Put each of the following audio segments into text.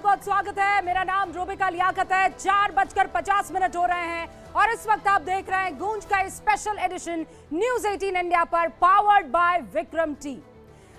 बहुत बहुत स्वागत है। मेरा नाम रोबिका लियाकत है। 4:50 हो रहे हैं और इस वक्त आप देख रहे हैं गूंज का स्पेशल एडिशन न्यूज 18 इंडिया पर, पावर्ड बाय विक्रम टी।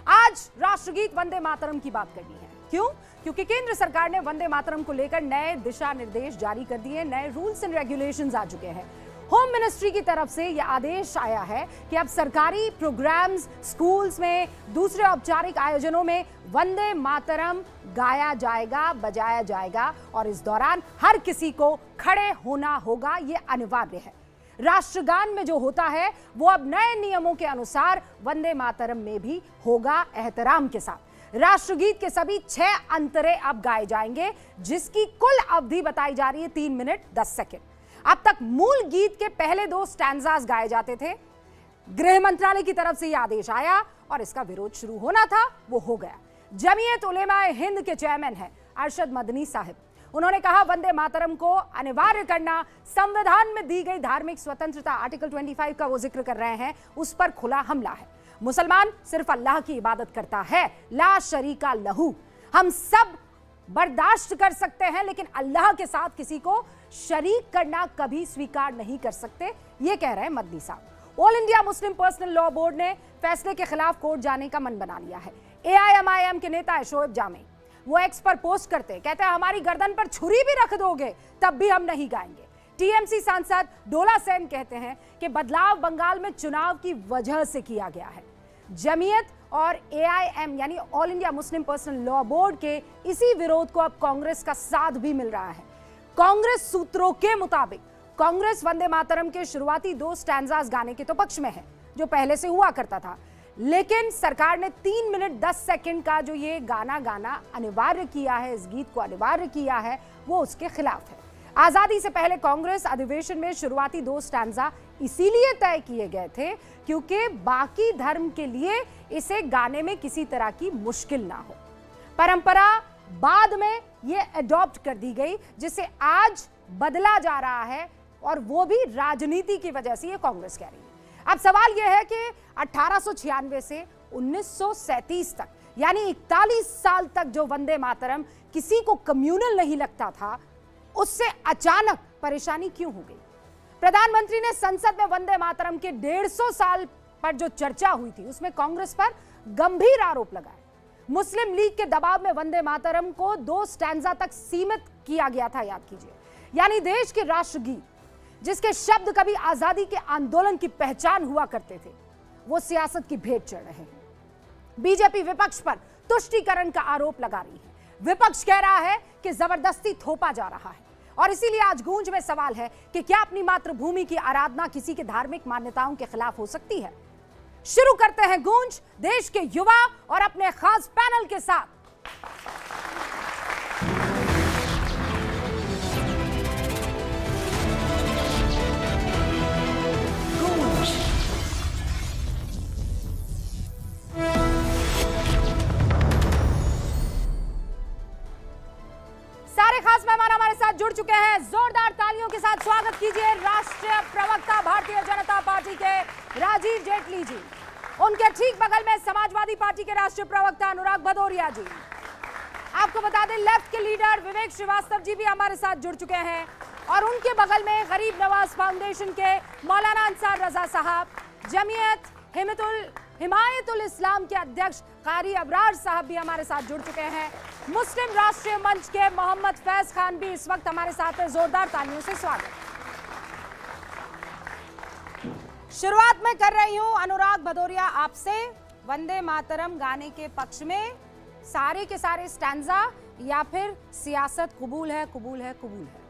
आज राष्ट्रगीत वंदे मातरम की बात करनी है। क्यों? क्योंकि केंद्र सरकार ने वंदे मातरम को लेकर नए दिशा निर्देश जारी कर दिए, नए रूल्स एंड रेगुलेशंस आ चुके हैं। होम मिनिस्ट्री की तरफ से यह आदेश आया है कि अब सरकारी प्रोग्राम्स, स्कूल्स में, दूसरे औपचारिक आयोजनों में वंदे मातरम गाया जाएगा, बजाया जाएगा और इस दौरान हर किसी को खड़े होना होगा, यह अनिवार्य है। राष्ट्रगान में जो होता है वो अब नए नियमों के अनुसार वंदे मातरम में भी होगा, एहतराम के साथ। राष्ट्रगीत के सभी 6 अंतरे अब गाए जाएंगे, जिसकी कुल अवधि बताई जा रही है 3 मिनट 10 सेकेंड। अब तक मूल गीत के पहले 2 स्टैंजास गाए जाते थे। गृह मंत्रालय की तरफ से यह आदेश आया और इसका विरोध शुरू होना था, वो हो गया। जमीयत उलेमाए हिंद के चेयरमैन हैं अरशद मदनी साहब। उन्होंने कहा वंदे मातरम को अनिवार्य करना संविधान में दी गई धार्मिक स्वतंत्रता, आर्टिकल 25 का वो जिक्र कर रहे हैं, उस पर खुला हमला है। मुसलमान सिर्फ अल्लाह की इबादत करता है, ला शरीका लहू। हम सब बर्दाश्त कर सकते हैं लेकिन अल्लाह के साथ किसी को शरीक करना कभी स्वीकार नहीं कर सकते, ये कह रहे हैं मदनी साहब। All India Muslim personal law board ने फैसले के खिलाफ कोर्ट जाने का मन बना लिया है। AIMIM के नेता है शोएब जामे, वो एक्स पर पोस्ट करते कहते हैं हमारी गर्दन पर छुरी भी रख दोगे तब भी हम नहीं गाएंगे। TMC सांसद डोला सेन कहते हैं कि बदलाव बंगाल में चुनाव की वजह से किया गया है। जमीयत और AIM यानी all India Muslim personal law board के इसी विरोध को अब कांग्रेस का साथ भी मिल रहा है। कांग्रेस सूत्रों के मुताबिक कांग्रेस वंदे मातरम के शुरुआती 2 स्टैंजास गाने के तो पक्ष में है, जो पहले से हुआ करता था, लेकिन सरकार ने 3 मिनट 10 सेकंड का जो ये गाना अनिवार्य किया है, इस गीत को अनिवार्य किया है, वो उसके खिलाफ है। आजादी से पहले कांग्रेस अधिवेशन में शुरुआती 2 स्टैंजा इसीलिए तय किए गए थे क्योंकि बाकी धर्म के लिए इसे गाने में किसी तरह की मुश्किल ना हो। परंपरा बाद में ये अडॉप्ट कर दी गई, जिसे आज बदला जा रहा है और वो भी राजनीति की वजह से, ये कांग्रेस कह रही है। अब सवाल यह है कि 1896 से 1937 तक यानी 41 साल तक जो वंदे मातरम किसी को कम्युनल नहीं लगता था, उससे अचानक परेशानी क्यों हो गई? प्रधानमंत्री ने संसद में वंदे मातरम के 150 साल पर जो चर्चा हुई थी उसमें कांग्रेस पर गंभीर आरोप लगाए। मुस्लिम लीग के दबाव में वंदे मातरम को 2 स्टैंजा तक सीमित किया गया था, याद कीजिए। यानी देश के राष्ट्रगीत, जिसके शब्द कभी आजादी के आंदोलन की पहचान हुआ करते थे, वो सियासत की भेंट चढ़ रहे हैं। बीजेपी विपक्ष पर तुष्टीकरण का आरोप लगा रही है। विपक्ष कह रहा है कि जबरदस्ती थोपा जा रहा है और इसीलिए आज गूंज में सवाल है कि क्या अपनी मातृभूमि की आराधना किसी के धार्मिक मान्यताओं के खिलाफ हो सकती है? शुरू करते हैं गूंज देश के युवा और अपने खास पैनल के साथ। सारे खास मेहमान हमारे साथ जुड़ चुके हैं। जोरदार तालियों के साथ स्वागत कीजिए राष्ट्रीय प्रवक्ता भारतीय जनता पार्टी के राजीव जेटली जी। उनके ठीक बगल में समाजवादी पार्टी के राष्ट्रीय प्रवक्ता अनुराग भदौरिया जी। आपको बता दें लेफ्ट के लीडर विवेक श्रीवास्तव जी भी हमारे साथ जुड़ चुके हैं और उनके बगल में गरीब नवाज फाउंडेशन के मौलाना अंसार रजा साहब, जमीयत हिमायतुल इस्लाम के अध्यक्ष कारी अबरार साहब भी हमारे साथ जुड़ चुके हैं। मुस्लिम राष्ट्रीय मंच के मोहम्मद फैज खान भी इस वक्त हमारे साथ है। जोरदार तालियों से स्वागत। शुरुआत में कर रही हूं अनुराग भदौरिया आपसे, वंदे मातरम गाने के पक्ष में सारे के सारे स्टैंजा या फिर सियासत कबूल है, कबूल है, कबूल है?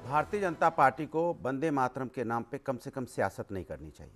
भारतीय जनता पार्टी को वंदे मातरम के नाम पे कम से कम सियासत नहीं करनी चाहिए।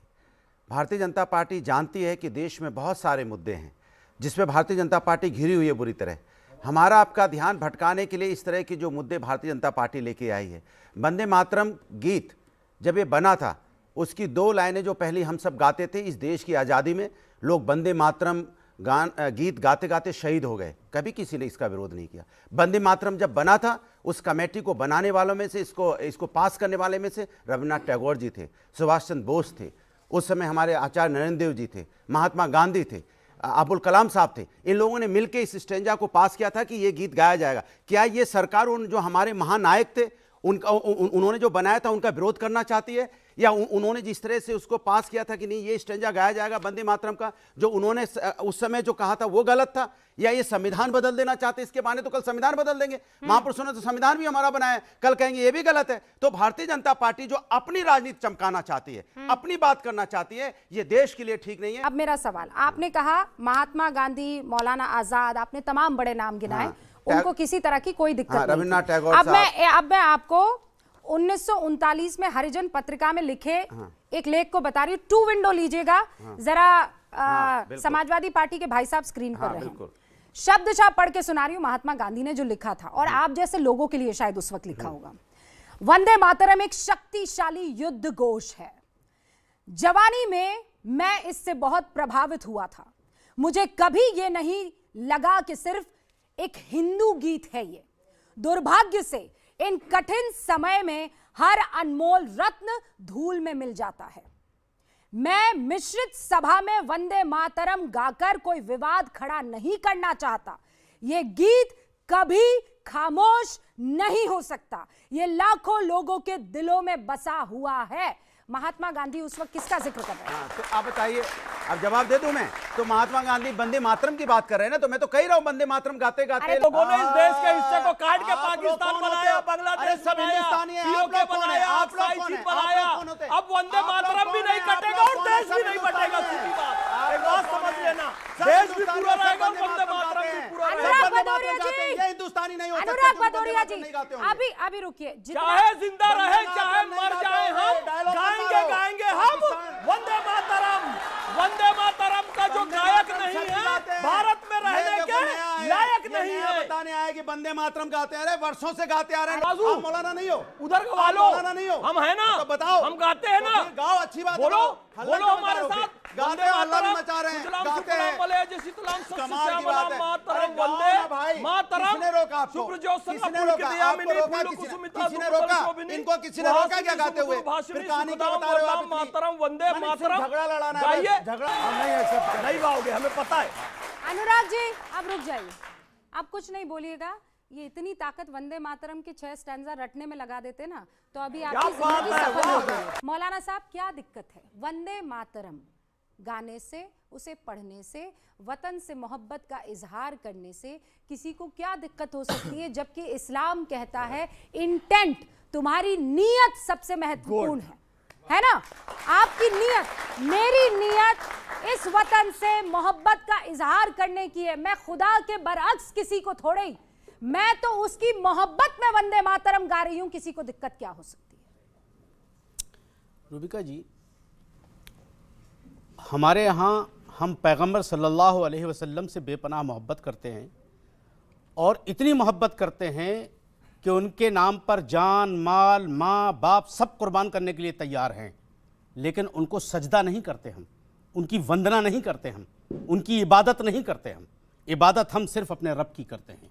भारतीय जनता पार्टी जानती है कि देश में बहुत सारे मुद्दे हैं जिसमें भारतीय जनता पार्टी घिरी हुई है बुरी तरह। हमारा आपका ध्यान भटकाने के लिए इस तरह के जो मुद्दे भारतीय जनता पार्टी लेके आई है। वंदे मातरम गीत जब ये बना था, उसकी 2 लाइनें जो पहले हम सब गाते थे, इस देश की आज़ादी में लोग वंदे मातरम गीत गाते गाते शहीद हो गए, कभी किसी ने इसका विरोध नहीं किया। वंदे मातरम जब बना था, उस कमेटी को बनाने वालों में से, इसको पास करने वाले में से रविन्द्रनाथ टैगोर जी थे, सुभाष चंद्र बोस थे, उस समय हमारे आचार्य नरेंद्र देव जी थे, महात्मा गांधी थे। अबुल कलाम साहब थे, इन लोगों ने मिलकर इस स्टेंजा को पास किया था कि ये गीत गाया जाएगा। क्या ये सरकार उन जो हमारे महानायक थे उन्होंने जो बनाया था उनका विरोध करना चाहती है, या उन्होंने जिस तरह से उसको पास किया था कि नहीं ये स्टेंजा गाया जाएगा वंदे मातरम का, जो उन्होंने उस समय जो कहा था वो गलत था, या ये संविधान बदल देना चाहते? इसके बहाने तो कल संविधान बदल देंगे। महापुरुषों ने तो संविधान भी हमारा बनाया, कल कहेंगे ये भी गलत है। तो भारतीय जनता पार्टी जो अपनी राजनीति चमकाना चाहती है, अपनी बात करना चाहती है, ये देश के लिए ठीक नहीं है। अब मेरा सवाल, आपने कहा महात्मा गांधी, मौलाना आजाद, आपने तमाम बड़े नाम गिनाए, उनको किसी तरह की कोई दिक्कत नहीं। रविन्द्रनाथ टैगोर अब मैं आपको 1939 में हरिजन पत्रिका में लिखे एक लेख को बता रही हूँ। 2 विंडो लीजिएगा जरा, समाजवादी पार्टी के भाई साहब स्क्रीन पर रहे। शब्दशः पढ़ के सुना रही हूँ महात्मा गांधी ने जो लिखा था, और आप जैसे लोगों के लिए शायद उस वक्त लिखा होगा। वंदे मातरम एक शक्तिशाली युद्ध घोष है। जवानी में मैं इससे बहुत प्रभावित हुआ था। मुझे कभी ये नहीं लगा कि सिर्फ एक हिंदू गीत है ये। दुर्भाग्य से इन कठिन समय में हर अनमोल रत्न धूल में मिल जाता है। मैं मिश्रित सभा में वंदे मातरम गाकर कोई विवाद खड़ा नहीं करना चाहता। यह गीत कभी खामोश नहीं हो सकता। यह लाखों लोगों के दिलों में बसा हुआ है। महात्मा गांधी उस वक्त किसका जिक्र कर रहे हैं? तो आप बताइए, अब जवाब दे दूं मैं। तो महात्मा गांधी वंदे मातरम की बात कर रहे हैं ना, तो मैं तो कह रहा हूं वंदे मातरम गाते गाते लोगों ने इस देश के हिस्से को काट के पाकिस्तान बनाया, बांग्लादेश सब हिंदुस्तानी है, आप लोग कौन है? आप लोग कौन है? बनाया। अब वंदे मातरम भी नहीं कटेगा और देश भी नहीं बटेगा। सीधी बात, एक बात समझ लेना, देश भी पूरा रहेगा, वंदे मातरम भी पूरा रहेगा। अनुराग भदौरिया जी, ये हिंदुस्तानी नहीं होता। अनुराग भदौरिया जी, अभी रुकिए। चाहे जिंदा रहे चाहे मर जाए, हम गाएंगे हम वंदे मातरम। वंदे मातरम का जो गायक नहीं है, भारत में रहने के लायक नहीं है। बताने आए कि वंदे मातरम गाते आ रहे, वर्षों से गाते आ रहे हैं। बाजू, आप मौलाना नहीं हो, उधर का वालो, मौलाना नहीं हो, हम है ना, तो बताओ, हम गाते हैं ना, गाओ, अच्छी बात, बोलो हल्ला बोलो क्यों हमारे मचा रहे हो? साथ। गाते हैं, हल्ला भी मचा रहे हैं, गाते हैं। कमाल की बात है। मातरम गाओ वंदे ना भाई, मातरम। किसने रोका आपको? सुप्रजोत किसने संगपुर रोका? की दिया आपको मिनी रोका फूलों किसने? कुसुमिता किसने रोका? शोभिनी। इनको किसने रोका क्या गाते हुए? फिर कहानी क्यों बता रहे हो आप? मातरम वंदे मातरम झगड़ा लड़ाना है, गाइए। झगड़ा हम नहीं एक्सेप्ट नहीं गाओगे, हमें पता है। अनुराग जी आप रुक जाइए, आप कुछ नहीं बोलिएगा। ये इतनी ताकत वंदे मातरम के 6 स्टैंजा रटने में लगा देते ना, तो अभी आपकी जिंदगी सफल हो गई। मौलाना साहब क्या दिक्कत है वंदे मातरम गाने से, उसे पढ़ने से, वतन से मोहब्बत का इजहार करने से किसी को क्या दिक्कत हो सकती है? जबकि इस्लाम कहता है इंटेंट, तुम्हारी नीयत सबसे महत्वपूर्ण है ना? आपकी नीयत, मेरी नीयत इस वतन से मोहब्बत का इजहार करने की है। मैं खुदा के बरअक्स किसी को थोड़े ही, मैं तो उसकी मोहब्बत में वंदे मातरम गा रही हूं। किसी को दिक्कत क्या हो सकती है? रूबिका जी, हमारे यहाँ हम पैगंबर सल्लल्लाहु अलैहि वसल्लम से बेपनाह मोहब्बत करते हैं, और इतनी मोहब्बत करते हैं कि उनके नाम पर जान, माल, माँ बाप सब कुर्बान करने के लिए तैयार हैं, लेकिन उनको सजदा नहीं करते हम, उनकी वंदना नहीं करते हम, उनकी इबादत नहीं करते हम। इबादत हम सिर्फ अपने रब की करते हैं।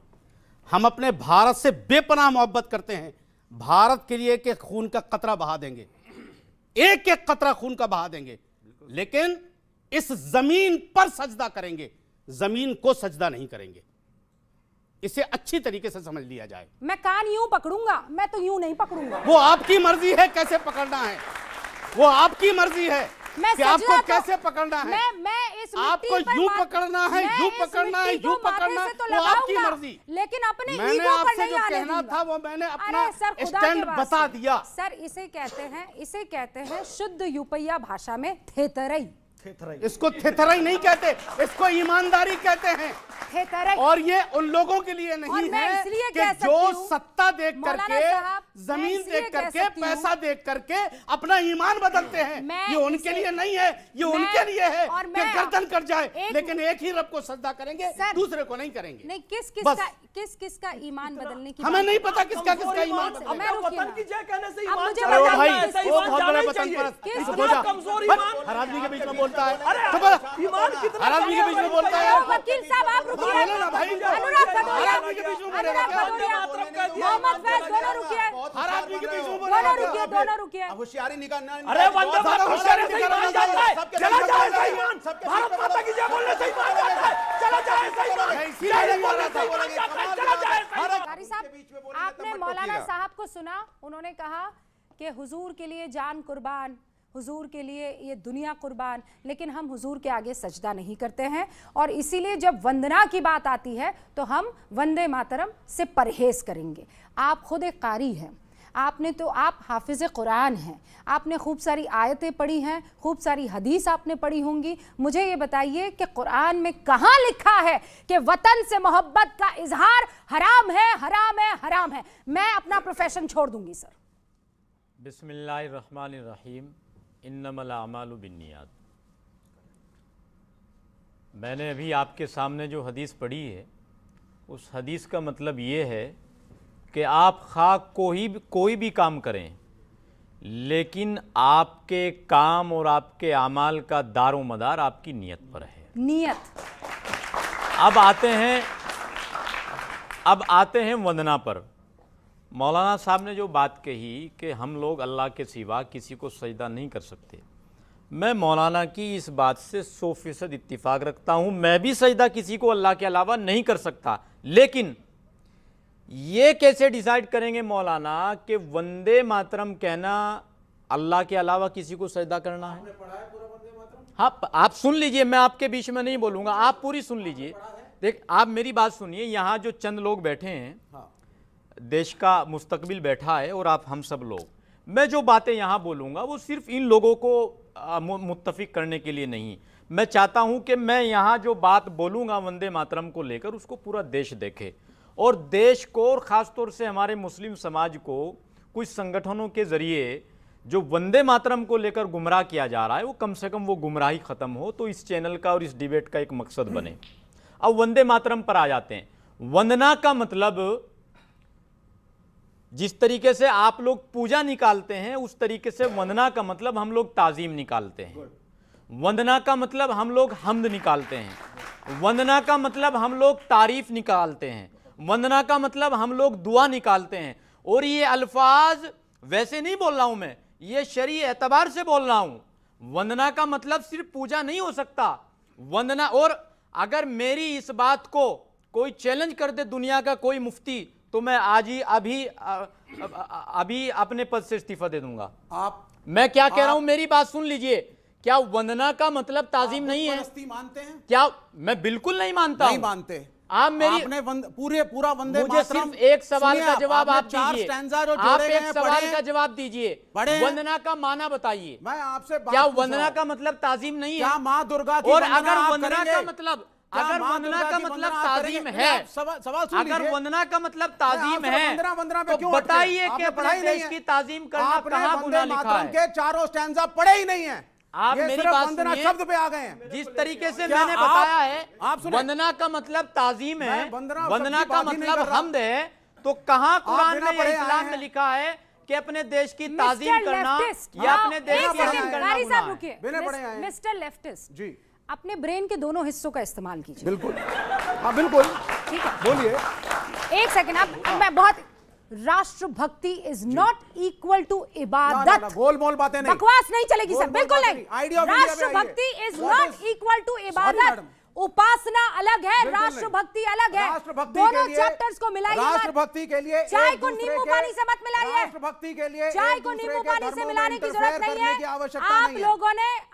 हम अपने भारत से बेपनाह मोहब्बत करते हैं। भारत के लिए एक खून का कतरा बहा देंगे, एक एक कतरा खून का बहा देंगे, लेकिन इस जमीन पर सजदा करेंगे, जमीन को सजदा नहीं करेंगे। इसे अच्छी तरीके से समझ लिया जाए। मैं कान यूं पकड़ूंगा, मैं तो यूं नहीं पकड़ूंगा। वो आपकी मर्जी है कैसे पकड़ना है, वो आपकी मर्जी है कि आपको कैसे पकड़ना है। मैं इस आपको यूं पकड़ना है, यूं पकड़ना है, यूं पकड़ना है, वो आपकी मर्जी। लेकिन अपने मैंने ईगो पर आपसे नहीं जो आने कहना दूंगा। था वो मैंने अपना अरे सर, खुदा स्टैंड के बता वास्ते। दिया। सर इसे कहते हैं शुद्ध यूपैया भाषा में थेतरई। इसको थेथराई नहीं कहते, इसको ईमानदारी कहते हैं। थेतरई। और ये उन लोगों के लिए और नहीं मैं है इसलिए कि कह सकती जो हूं, सत्ता देख मौलाना करके, साहब, जमीन मैं इसलिए देख कह करके, सकती हूं, पैसा देख करके अपना ईमान बदलते हैं। ये उनके लिए नहीं है, ये उनके लिए है कि गर्दन कट जाए, लेकिन एक ही रब को सजदा करेंगे, दूसरे को नहीं करेंगे। नहीं, किस का ईमान बदलने की हमें नहीं पता किसका किसका ईमान। वतन की जय कहने से ईमान मुझे चला भाई, जाता है। वो बहुत बड़े ईमान वतन जाना परस्त। चाहिए। इसको इतना जा। कमजोर ईमान हर आदमी के बीच में बोलता है। अरे चुप रहो। ईमान कितना हर आदमी के बीच में बोलता है। वकील साहब आप रुकिए। बोलो ना भाई। अनुराग भदौरिया, हर आदमी के बीच में बोलेगा क्या? मोहम्मद फैज, दोनों रुकिए। हर आदमी के बीच में दोनों रुकिए। अब होशियारी निकालना। अरे वंदे मातरम होशियारी से ईमान जाता है, चला जाए ईमान। सबके भारत माता की जय बोलने से ईमान जाता सुना, उन्होंने कहा कि हुजूर के लिए जान कुर्बान, हुजूर के लिए ये दुनिया कुर्बान, लेकिन हम हुजूर के आगे सजदा नहीं करते हैं। और इसीलिए जब वंदना की बात आती है तो हम वंदे मातरम से परहेज करेंगे। आप खुद एक कारी हैं, आप हाफिज़ कुरान हैं, आपने खूब सारी आयतें पढ़ी हैं, खूब सारी हदीस आपने पढ़ी होंगी। मुझे ये बताइए कि कुरान में कहाँ लिखा है कि वतन से मोहब्बत का इजहार हराम है, हराम है, हराम है। मैं अपना प्रोफेशन छोड़ दूंगी सर। बिस्मिल्लाहिर्रहमानिर्रहीम, इन्नमल अमालु बिन्नियात। मैंने अभी आपके सामने जो हदीस पढ़ी है, उस हदीस का मतलब ये है कि आप कोई भी काम करें, लेकिन आपके काम और आपके अमाल का दारो मदार आपकी नीयत पर है। नीयत। अब आते हैं वंदना पर। मौलाना साहब ने जो बात कही कि हम लोग अल्लाह के सिवा किसी को सजदा नहीं कर सकते, मैं मौलाना की इस बात से 100% इत्तिफाक रखता हूँ। मैं भी सजदा किसी को अल्लाह के अलावा नहीं कर सकता, लेकिन ये कैसे डिसाइड करेंगे मौलाना कि वंदे मातरम कहना अल्लाह के अलावा किसी को सजदा करना है? हाँ, आप सुन लीजिए, मैं आपके बीच में नहीं बोलूँगा, आप पूरी सुन लीजिए। देख, आप मेरी बात सुनिए। यहाँ जो चंद लोग बैठे हैं, देश का मुस्तकबिल बैठा है, और आप हम सब लोग, मैं जो बातें यहाँ बोलूँगा वो सिर्फ इन लोगों को मुत्तफिक करने के लिए नहीं। मैं चाहता हूँ कि मैं यहाँ जो बात बोलूँगा वंदे मातरम को लेकर, उसको पूरा देश देखे, और देश को और ख़ास तौर से हमारे मुस्लिम समाज को कुछ संगठनों के ज़रिए जो वंदे मातरम को लेकर गुमराह किया जा रहा है, वो कम से कम वो गुमराही ख़त्म हो, तो इस चैनल का और इस डिबेट का एक मकसद बने। अब वंदे मातरम पर आ जाते हैं। वंदना का मतलब, जिस तरीके से आप लोग पूजा निकालते हैं, उस तरीके से वंदना का मतलब हम लोग ताज़ीम निकालते हैं। वंदना का मतलब हम लोग हम्द निकालते हैं। वंदना का मतलब हम लोग तारीफ निकालते हैं। वंदना का मतलब हम लोग दुआ निकालते हैं। और ये अल्फाज वैसे नहीं बोल रहा हूं मैं, ये शरई एतबार से बोल रहा हूं। वंदना का मतलब सिर्फ पूजा नहीं हो सकता। वंदना, और अगर मेरी इस बात को कोई चैलेंज कर दे दुनिया का कोई मुफ्ती, तो मैं आज ही अभी अपने पद से इस्तीफा दे दूंगा। मैं क्या कह रहा हूं, मेरी बात सुन लीजिए। क्या वंदना का मतलब ताजीम नहीं है? मानते हैं क्या? मैं बिल्कुल नहीं मानता। नहीं मानते आप मेरी आपने पूरा वंदे मुझे सिर्फ एक सवाल का जवाब आप दीजिए। आप एक सवाल का जवाब दीजिए। वंदना का माना बताइए। मैं आपसे क्या वंदना का मतलब ताजीम नहीं है? क्या माँ दुर्गा की और अगर वंदना का मतलब ताजीम है, अगर वंदना का मतलब ताजीम है, तो बताइए कि अपने देश की ताजीम करना कहाँ गुनाह लिखा है? के चारों स्टैंजा पढ़े ही नहीं है। आप मेरी बात सुनिए, शब्द पे आ गए हैं। जिस तरीके से मैंने बताया है, वंदना का मतलब ताजीम है, वंदना का मतलब हम्द है, तो कहाँ कुरान में, इस्लाम में लिखा है कि अपने देश की ताजीम करना या अपने देश की ताजीम करना गुनाह है? मिस्टर लेफ्टिस्ट जी, अपने ब्रेन के दोनों हिस्सों का इस्तेमाल कीजिए। बिल्कुल, हाँ बिल्कुल, ठीक है, बोलिए। एक सेकंड। अब मैं बहुत, राष्ट्रभक्ति इज नॉट इक्वल टू इबादत। गोल-मोल बातें नहीं, बकवास नहीं चलेगी सर, बिल्कुल नहीं। राष्ट्रभक्ति इज नॉट इक्वल टू इबादत। उपासना अलग है, राष्ट्रभक्ति अलग है। दोनों चैप्टर्स को मिलाइए। राष्ट्रभक्ति के लिए चाय को नींबू पानी से मत मिलाइए। राष्ट्रभक्ति के लिए चाय को नींबू पानी से मिलाने की जरूरत नहीं है।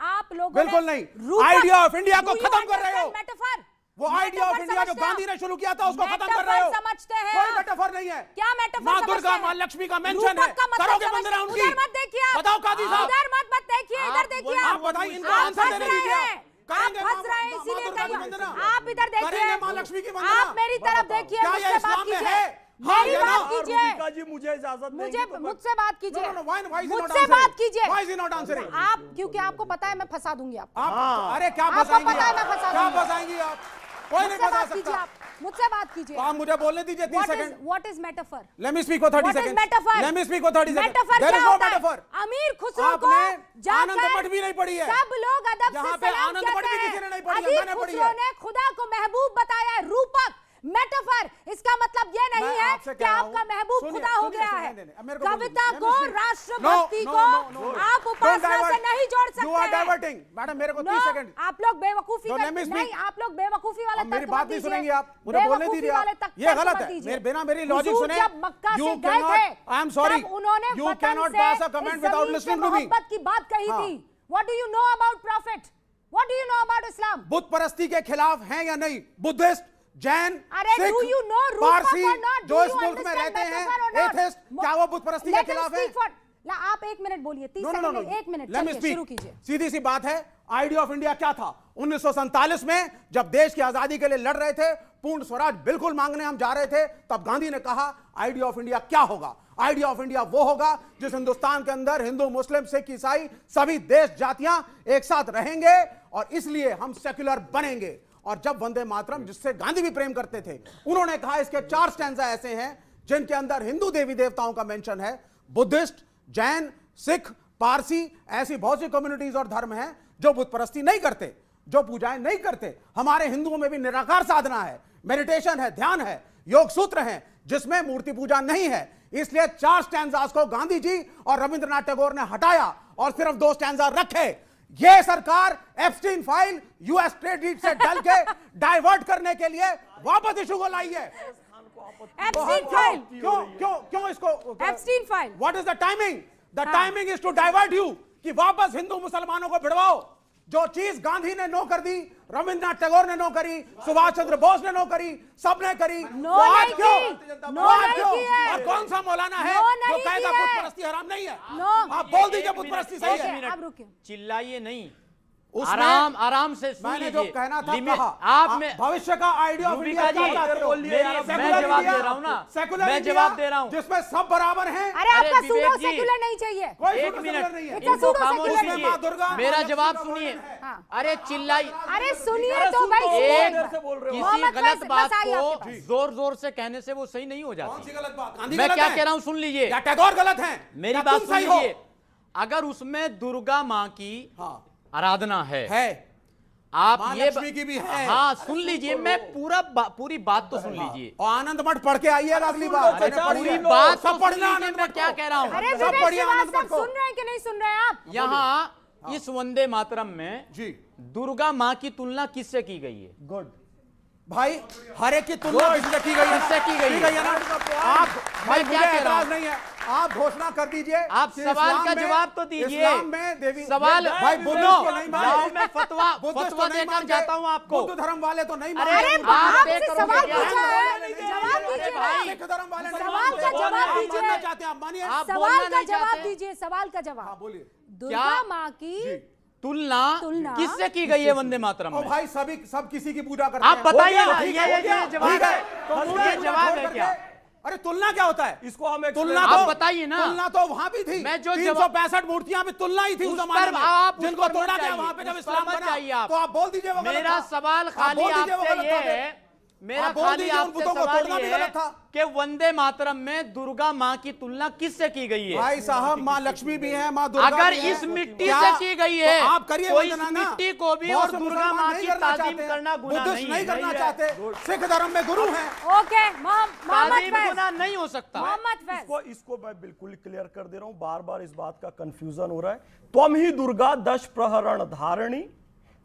आप लोगों बिल्कुल नहीं, आइडिया ऑफ इंडिया को खत्म कर रहे हो। मेटाफर, वो आइडिया ऑफ इंडिया जो गांधी ने शुरू किया था, उसको खत्म कर रहे हो। समझते हैं कोई मेटाफर नहीं है। क्या मेटाफर? माँ दुर्गा, माँ लक्ष्मी का मेंशन है। करोगे वंदना उनकी? उधर मत देखिए, बताओ काजी साहब। उधर मत देखिए, इधर देखिए। आप बताइए, इनको आंसर देने दीजिए। आप फंस रहे हैं, इसीलिए आप इधर देखिए। करेंगे माँ लक्ष्मी की वंदना? आप मेरी तरफ देखिए, मुझसे बात कीजिए, मेरी बात कीजिए। मुझे इजाजत मुझसे बात कीजिए, मुझसे बात कीजिए। Why is he not answering? आप, क्योंकि आपको पता है मैं फंसा दूंगी आपको। अरे क्या आपको फंसाएंगी पता है मैं फंसा क्या दूंगी। फंसाएंगी आप? कोई नहीं फंसा सकता। मुझसे बात कीजिए। आप मुझे बोलने दीजिए 30 second. What is metaphor? Let me speak for 30 seconds. metaphor? Let me speak for 30 seconds. Metaphor There क्या is no होता है? metaphor. अमीर खुसरो को आपने आनंद मठ भी नहीं पढ़ी है। सब लोग अदब से यहाँ पे सलाम आनंद मठ भी कहते किसी ने हैं। नहीं पढ़ी है, अमीर मैंने पढ़ी खुसरो है। ने खुदा को महबूब बताया है, रूपक। मेटाफर। इसका मतलब ये नहीं मैं है आपसे कि कह रहा आपका हूं, महबूब सुनिए, खुदा हो सुनिए, गया सुनिए, है। नहीं, नहीं, मेरे को बोलिए, कविता let me को, speak. राष्ट्रभक्ति No, को no, no, no. आप उपासना Don't से divert. नहीं जोड़ सकते You are हैं। diverting. मैडम मेरे को 30 सेकंड। आप लोग बेवकूफी No, का let me speak. नहीं, आप लोग बेवकूफी वाले अब मेरी तर्क बात मत नहीं दीजिए। सुनेंगे आप, मुझे बोलने बेवकूफी दीजिए वाले आप। तर्क ये मत गलत है। दीजिए। मेरे बिना मेरी लॉजिक हुजूर सुने। जब मक्का You से गए cannot- थे, I am sorry. तब उन्होंने You वतन cannot से pass a comment इस without जमीन से listening to me. मोहब्बत की बात कही हाँ। थी। What do you know about Prophet? What do you know about Islam? बुत परस्ती के खिलाफ हैं या नहीं? बुद्धिस्ट, जैन, अरे, Sikh, do you know Rupak Parsi or not? Do जो इस you मुल्क में understand रहते हैं, metaphor or not? एथिस्ट, क्या वो बुत परस्ती के Let him खिलाफ है? speak for- ला, आप 1 मिनट बोलिए, 30 सेकंड में 1 मिनट, Let me चलिए, speak. शुरू कीजिए। सीधी सी बात है, आइडिया ऑफ इंडिया क्या था? 1947 में जब देश की आजादी के लिए लड़ रहे थे, पूर्ण स्वराज बिल्कुल मांगने हम जा रहे थे, तब गांधी ने कहा आइडिया ऑफ इंडिया क्या होगा? आइडिया ऑफ इंडिया वो होगा जिस हिंदुस्तान के अंदर हिंदू, मुस्लिम, सिख, ईसाई सभी देश जातियां एक साथ रहेंगे और इसलिए हम सेक्युलर बनेंगे। और जब वंदे मातरम, जिससे गांधी भी प्रेम करते थे, उन्होंने कहा इसके 4 स्टैंजा ऐसे हैं जिनके अंदर हिंदू देवी देवताओं का मेंशन है, बुद्धिस्ट, जैन, सिख, पारसी, ऐसी बहुत सी कम्युनिटीज और धर्म हैं जो बुत परस्ती नहीं करते, जो पूजाएं नहीं करते। हमारे हिंदुओं में भी निराकार साधना है, मेडिटेशन है, ध्यान है, योग सूत्र हैं जिसमें मूर्ति पूजा नहीं है। इसलिए 4 स्टैंजास को गांधी जी और रविंद्रनाथ टैगोर ने हटाया और सिर्फ 2 स्टैंजा रखे। यह सरकार एप्स्टीन फाइल, यूएस ट्रेड से डल के डाइवर्ट करने के लिए वापस इशू को लाई है। एप्स्टीन फाइल, क्यों क्यों क्यों इसको Epstein file. What is the timing? The timing is to divert you, कि वापस हिंदू मुसलमानों को भिड़वाओ। जो चीज गांधी ने नो कर दी, रविंद्रनाथ टैगोर ने नो करी, सुभाष चंद्र बोस ने नो करी, सबने करी, नो तो आज नहीं क्यों? की, नो तो आज नहीं क्यों? की है। और कौन सा मौलाना है नो जो नहीं कहेगा की है। बुत परस्ती हराम नहीं है? नो। आप बोल दीजिए एक बुत मिनट, परस्ती सही एक है। मिनट, अब रुकिए। चिल्लाइए नहीं, उसमें आराम से सुन मैंने लीजिए। जो कहना था लिमिट- कहा। आप में भविष्य का आइडिया ऑफ रूबिका इंडिया जी, क्या चाहते हो? मैं जवाब दे रहा हूं ना, सेकुलर मैं इंडिया, जवाब दे रहा हूं। जिसमें सब बराबर हैं। अरे आपका विवेक सूडो जी, सेक्युलर नहीं चाहिए। कोई एक सूडो मिनट, सेकुलर नहीं है। इतना इनको सूडो खामोश सेकुलर नहीं है। माँ दुर्गा, कीजिए, मेरा माँ जवाब लक्ष्मी का सुनिए। वर्णन है। हाँ। अरे चिल्लाई, अरे सुनिए अरे तो भाई, सुनो, सुनिए। देर से बोल रहे हो। किसी मोहम्मद गलत फैज, बात बस आइए को आपके पास। जोर जोर से कहने से वो सही नहीं हो कौन जाती। सी गलत बात? गांधी मैं गलत क्या है? कह रहा हूं सुन लीजिए, या टैगोर गलत हैं? मेरी या बात तुम सुन सही हो? लीजिए। अगर उसमें दुर्गा माँ की हाँ आराधना है, माँ आप ये लक्ष्मी की भी है। हाँ सुन लीजिए, मैं पूरी बात तो सुन लीजिए। और आनंद मठ पढ़ के आइएगा अगली बार। अरे मैंने पढ़ी पूरी है। बात तो सब सुन पढ़ना लीजिए, आनंद मैं मठ क्या को। कह रहा हूँ। अरे सब विवेक पढ़िए आनंद श्रीवास्तव मठ को। सुन रहे हैं कि नहीं सुन रहे हैं आप? यहाँ इस वंदे मातरम में जी दुर्गा माँ की तुलना किससे की गई है? गुड भाई, हर एक की तुलना किससे की गई है? किससे की गई है? ना? आप भाई क्या मुझे कह रहा एतराज हूं? नहीं है, आप घोषणा कर दीजिए। आप कि सवाल इस्लाम का में- जवाब तो दीजिए। इस्लाम में देवी सवाल भाई बुद्धिस्ट को नहीं लाओ, मानते। मैं फतवा बुद्धिस्ट को नहीं देकर मानते। जाता हूँ आपको। बुद्ध धर्म वाले तो नहीं अरे, मानते। अरे आप आपसे एक सवाल करोड़ पूछा रुपया है, नहीं जवाब देंगे। दीजिए भाई, ना। सिख धर्म वाले नहीं सवाल मानते। का जवाब आप दीजिए। मानना चाहते हैं, आप मानिए। आप सवाल बोलना का नहीं जवाब चाहते। दीजिए, सवाल का हाँ, जवाब। बोलिए। दुर्गा माँ की तुलना तुलना किससे की गई है वंदे मातरम ओ में? भाई सब किसी की पूजा करते आप हैं। बताइए हो गया, ना, ठीक ये है, हो गया, जवाब ठीक है। तो ये मुझे जवाब छोड़ है करके- क्या? अरे तुलना क्या होता है? इसको हम तुलना आप तो बताइए ना। तुलना तो वहां भी थी। मैं जो 365 मूर्तियां भी तुलना ही थी उस उस जमाने पर में, आप उस जिनको पर मत तोड़ा गया जाइए, वहां पे जब उस पर इस्लाम मत बना। जाइए आप। तो आप बोल दीजिए वो गलत मेरा था। सवाल आप खाली बोल दीजिए वो आपसे गलत ये था। है, मेरा आप बोल खाली दीजिए उन आपसे बुतों को सवाल तोड़ना भी ये गलत है था। कि वंदे मातरम में दुर्गा माँ की तुलना किससे की गई है? भाई साहब, माँ लक्ष्मी भी है, माँ दुर्गा अगर भी है। इस मिट्टी क्या? से की गई है तो आप करिए तो इस वंदना ना। मिट्टी को भी बहुत और से दुर्गा मुसलमान माँ नहीं की करना ताजीम चाहते। करना गुनाह बुद्धिस्ट नहीं नहीं करना है। चाहते। सिख धर्म में गुरु हैं। ओके, मोहम्मद ताजीम फैज, गुनाह नहीं हो सकता। मोहम्मद फैज। इसको मैं बिल्कुल क्लियर कर दे रहा हूं, बार बार इस बात का कंफ्यूजन हो रहा है। त्वम ही दुर्गा दश प्रहरण धारिणी,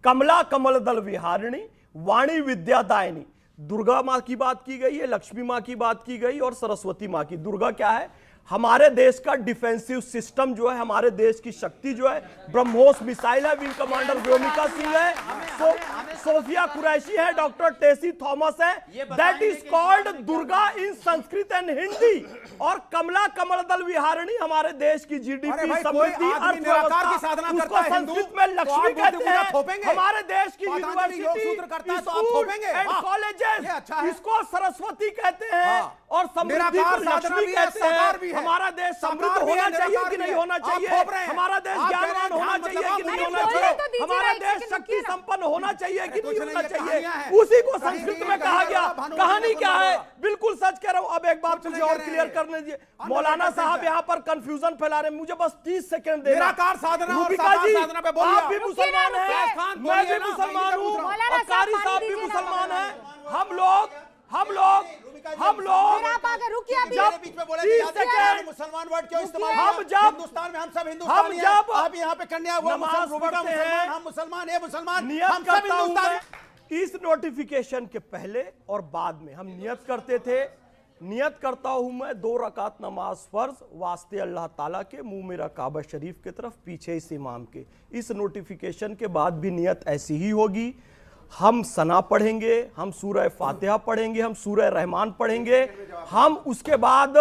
कमला कमल दल विहारिणी, वाणी विद्या दायिनी। दुर्गा माँ की बात की गई है, लक्ष्मी माँ की बात की गई और सरस्वती माँ की। दुर्गा क्या है? हमारे देश का डिफेंसिव सिस्टम जो है, हमारे देश की शक्ति जो है, ब्रह्मोस मिसाइल है, विंग कमांडर व्योमिका सिंह है, सोफिया कुरैशी है, डॉक्टर टेसी थॉमस है। That is called Durga in Sanskrit and Hindi. और कमला कमल दल विहारिणी हमारे देश की अरे जीडीपी, भाई, समृद्धि, कोई आदमी निराकार की साधना उसको करता है हिंदू, संस्कृत में तो लक्ष्मी आप कहते पूजा हैं। थोपेंगे? हमारे देश की पतंजलि योग सूत्र करता है तो आप थोपेंगे? एंड वाह, कॉलेजेस, ये अच्छा है। इसको सरस्वती कहते हैं हाँ। और समृद्धि को निराकार साधना लक्ष्मी भी है, कहते साकार भी हैं। है। हमारा देश समृद्ध साकार भी है, होना चाहिए निराकार कि भी नहीं है। होना आप चाहिए? थोप रहे हैं। हमारा देश आप कह रहे हैं ज्ञानवान होना ध्यान चाहिए मतलब कि नहीं आप होना बोलिए चाहिए? तो दीजिए हमारा ना, एक देश सेकंड शक्ति रुकिए ना। संपन्न होना चाहिए कि कुछ नहीं नहीं, होना ये चाहिए? कहानियां हैं। उसी को कहीं संस्कृत नहीं, में कहीं कहा नहीं, गया। भानुमति कहानी ने क्या बोला। है? बिल्कुल सच कह रहा हूं। अब एक बात कुछ मुझे नहीं और कह क्लियर रहे करने दीजिए। हैं। मौलाना अंदर साहब बैठे यहाँ पर कंफ्यूजन फैला रहे हैं। मुझे बस 30 सेकंड देना। निराकार साधना और रूबिका साकार जी, साधना पे बोलिए आप भी आप। मुसलमान रुकिए ना, हैं, खान मैं बोलिए भी ना, मुसलमान मैं हूँ पूछ रहा हूं। मौलाना और साहब कारी पानी साहब भी दीजिए ना, मुसलमान मौलाना हैं। हम लोग फिर आप आगे रुकिए अभी। मेरे बीच में बोले थे, याद है क्या? मुसलमान वर्ड क्यों इस्तेमाल किया? हम जब- हिंदुस्तान में हम सब हिंदुस्तानी हैं। जब आप यहाँ पे कन्या वो नमाज मुसलमान, रूबिका पढ़ते हैं, मुसलमान, हम मुसलमान, ये मुसलमान, नियत हम सब करता हूं हिंदुस्तानी। मैं, इस नोटिफिकेशन के पहले और बाद में हम नियत करते थे। नियत करता हूं मैं 2 रकात नमाज फर्ज वास्ते अल्लाह ताला के, मुंह मेरा काबा शरीफ की तरफ, पीछे इस इमाम के। इस नोटिफिकेशन के बाद भी नियत ऐसी ही होगी। हम सना पढ़ेंगे, हम सूरह फातिहा पढ़ेंगे, हम सूरह रहमान पढ़ेंगे, हम उसके बाद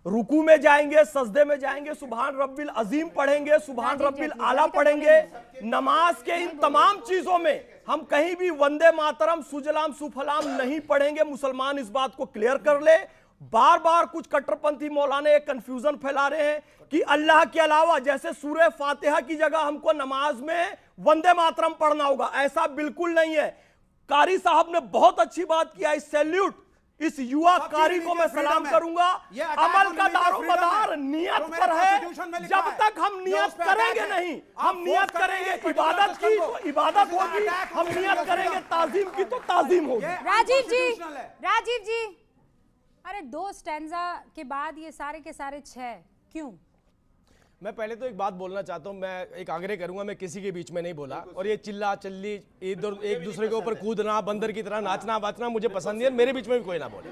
रुकू में जाएंगे, सजदे में जाएंगे, सुभान रब्बिल अजीम पढ़ेंगे, सुभान रब्बिल आला पढ़ेंगे। नमाज के इन तमाम चीजों में हम कहीं भी वंदे मातरम सुजलाम सुफलाम नहीं पढ़ेंगे। मुसलमान इस बात को क्लियर कर ले। बार बार कुछ कट्टरपंथी मौलाना एक कंफ्यूजन फैला रहे हैं कि अल्लाह के अलावा जैसे सूरह फातिहा की जगह हमको नमाज में वंदे मातरम पढ़ना होगा, ऐसा बिल्कुल नहीं है। कारी साहब ने बहुत अच्छी बात किया। इस सैल्यूट इस युवा कारी को मैं सलाम करूंगा। अमल का दारोमदार नियत पर है। जब तक हम नियत करेंगे नहीं, हम नियत करेंगे इबादत की तो इबादत होगी, हम नियत करेंगे ताजीम की तो ताजीम होगी। राजीव जी, अरे 2 स्टैंजा के बाद ये सारे के सारे 6 क्यों? मैं पहले तो एक बात बोलना चाहता हूं, मैं एक आग्रह करूंगा, मैं किसी के बीच में नहीं बोला। और ये चिल्ला चिल्ली इधर एक दूसरे के ऊपर कूदना, बंदर की तरह नाचना बाचना मुझे पसंद नहीं है। मेरे बीच में भी कोई ना बोले।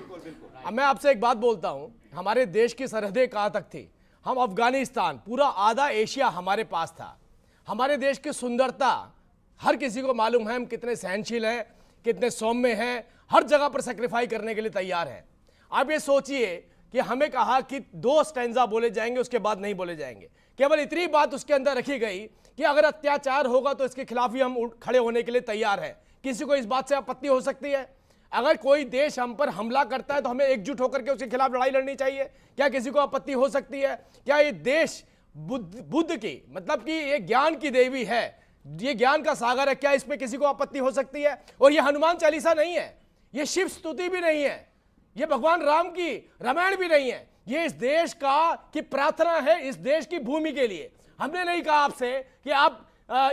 अब मैं आपसे एक बात बोलता हूं, हमारे देश की सरहदें कहां तक थी? हम अफगानिस्तान, पूरा आधा एशिया हमारे पास था। हमारे देश की सुंदरता हर किसी को मालूम है, हम कितने सहनशील हैं, कितने सौम्य हैं, हर जगह पर सेक्रीफाई करने के लिए तैयार हैं। आप ये सोचिए कि हमें कहा कि 2 स्टैंजा बोले जाएंगे, उसके बाद नहीं बोले जाएंगे। केवल इतनी बात उसके अंदर रखी गई कि अगर अत्याचार होगा तो इसके खिलाफ ही हम खड़े होने के लिए तैयार हैं। किसी को इस बात से आपत्ति हो सकती है? अगर कोई देश हम पर हमला करता है तो हमें एकजुट होकर के उसके खिलाफ लड़ाई लड़नी चाहिए। क्या किसी को आपत्ति हो सकती है? क्या ये देश बुद्ध की, मतलब कि ये ज्ञान की देवी है, ये ज्ञान का सागर है, क्या इसमें किसी को आपत्ति हो सकती है? और ये हनुमान चालीसा नहीं है, ये शिव स्तुति भी नहीं है, ये भगवान राम की रामायण भी नहीं है। ये इस देश का की प्रार्थना है, इस देश की भूमि के लिए। हमने नहीं कहा आपसे कि आप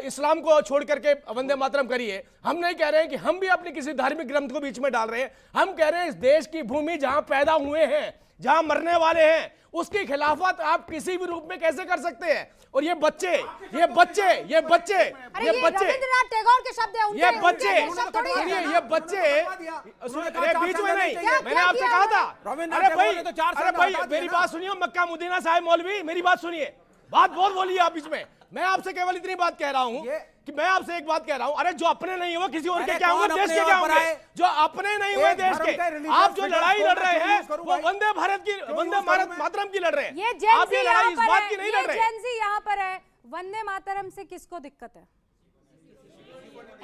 इस्लाम को छोड़ करके वंदे मातरम करिए। हम नहीं कह रहे हैं कि हम भी अपने किसी धार्मिक ग्रंथ को बीच में डाल रहे हैं। हम कह रहे हैं इस देश की भूमि जहां पैदा हुए हैं, जहां मरने वाले हैं, उसकी खिलाफत आप किसी भी रूप में कैसे कर सकते हैं? और ये बच्चे रविंद्रनाथ टैगोर के शब्द हैं, ये बच्चे बीच में नहीं, मैंने आपसे कहा था। अरे भाई मेरी बात सुनिए, मक्का मुदीना साहिब मौलवी, मेरी बात सुनिए। बात बहुत बोली आप बीच में। मैं आपसे केवल इतनी बात कह रहा हूं कि मैं आपसे एक बात कह रहा हूं, अरे जो अपने नहीं हुए किसी और के क्या होंगे? देश के क्या होंगे? जो अपने नहीं हुए देश के, आप जो लड़ाई लड़ रहे हैं वो वंदे मातरम की लड़ रहे हैं। आप ये लड़ाई इस बात की नहीं लड़ रहे। जेंजी यहाँ पर है। वंदे मातरम से किसको दिक्कत है?